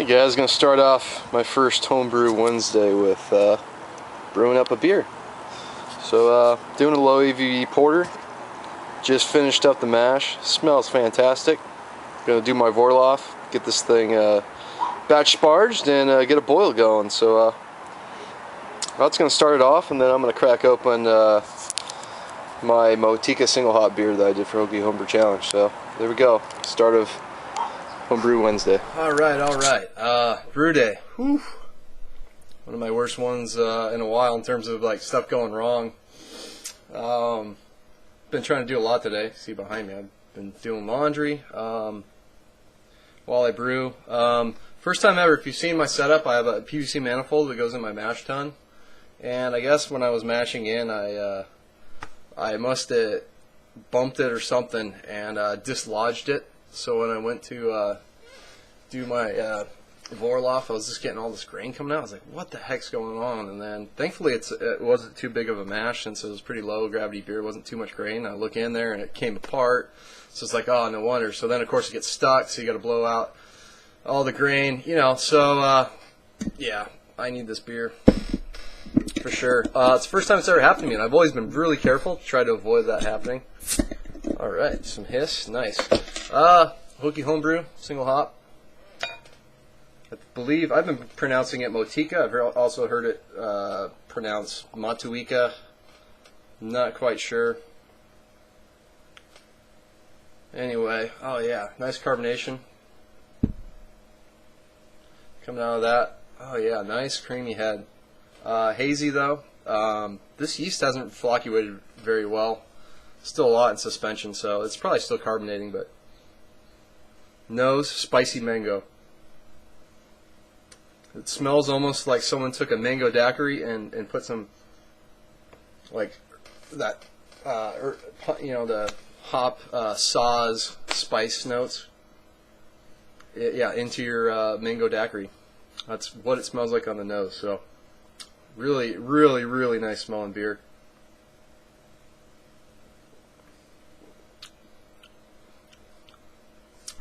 Hey guys, gonna start off my first Homebrew Wednesday with brewing up a beer. So doing a low ABV porter. Just finished up the mash. Smells fantastic. Gonna do my Vorloff, get this thing batch sparged and get a boil going. So that's gonna start it off, and then I'm gonna crack open my Motika single hop beer that I did for Hokie Homebrew Challenge. So there we go. Start of Homebrew Wednesday. Alright. Brew day. Whew. One of my worst ones in a while in terms of like stuff going wrong. Been trying to do a lot today. See behind me, I've been doing laundry while I brew. First time ever, if you've seen my setup, I have a PVC manifold that goes in my mash tun. And I guess when I was mashing in, I must have bumped it or something and dislodged it. So when I went to do my Vorloff, I was just getting all this grain coming out. I was like, what the heck's going on? And then thankfully it wasn't too big of a mash, since it was pretty low gravity beer. It wasn't too much grain. I look in there and it came apart. So it's like, oh, no wonder. So then of course it gets stuck, so you got to blow out all the grain, you know. So yeah, I need this beer for sure. It's the first time it's ever happened to me, and I've always been really careful to try to avoid that happening. Alright, some hiss, nice. Hokie Homebrew, single hop. I believe I've been pronouncing it Motika. I've also heard it pronounced Matuika. Not quite sure. Anyway, oh yeah, nice carbonation coming out of that. Oh yeah, nice creamy head. Hazy though. This yeast hasn't flocculated very well. Still a lot in suspension, so it's probably still carbonating, but nose, spicy mango. It smells almost like someone took a mango daiquiri and put some, like, that, you know, the hop Saz spice notes, yeah, into your mango daiquiri. That's what it smells like on the nose. So really, really, really nice smelling beer.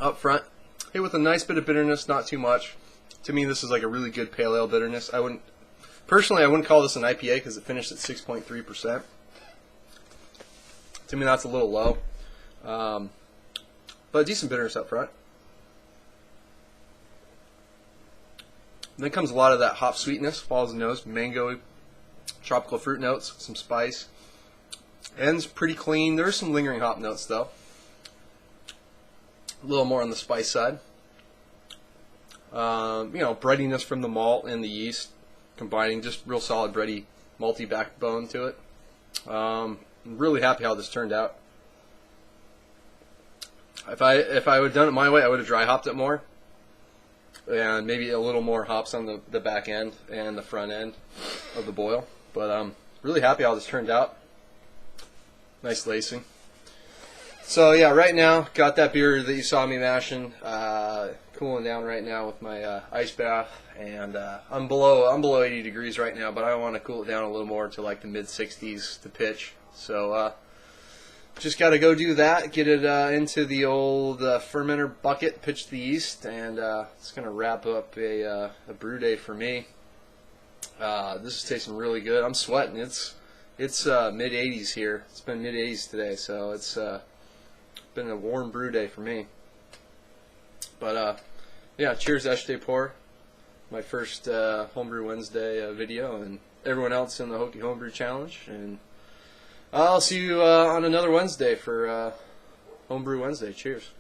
Up front, hey, with a nice bit of bitterness, not too much. To me, this is like a really good pale ale bitterness. I wouldn't call this an IPA because it finished at 6.3%. To me, that's a little low, but decent bitterness up front. And then comes a lot of that hop sweetness, follows the nose, mango, tropical fruit notes, some spice. Ends pretty clean. There's some lingering hop notes though. A little more on the spice side. You know, breadiness from the malt and the yeast, combining just real solid bready, malty backbone to it. I'm really happy how this turned out. If I would have done it my way, I would have dry hopped it more, and maybe a little more hops on the back end and the front end of the boil. But I'm really happy how this turned out. Nice lacing. So yeah, right now got that beer that you saw me mashing, cooling down right now with my ice bath, and I'm below 80 degrees right now, but I want to cool it down a little more to like the mid 60s to pitch. So just got to go do that, get it into the old fermenter bucket, pitch the yeast, and it's gonna wrap up a brew day for me. This is tasting really good. I'm sweating. It's mid 80s here. It's been mid 80s today, so it's been a warm brew day for me. But yeah, cheers to sjporr, my first Homebrew Wednesday video, and everyone else in the Hokie Homebrew Challenge. And I'll see you on another Wednesday for Homebrew Wednesday. Cheers.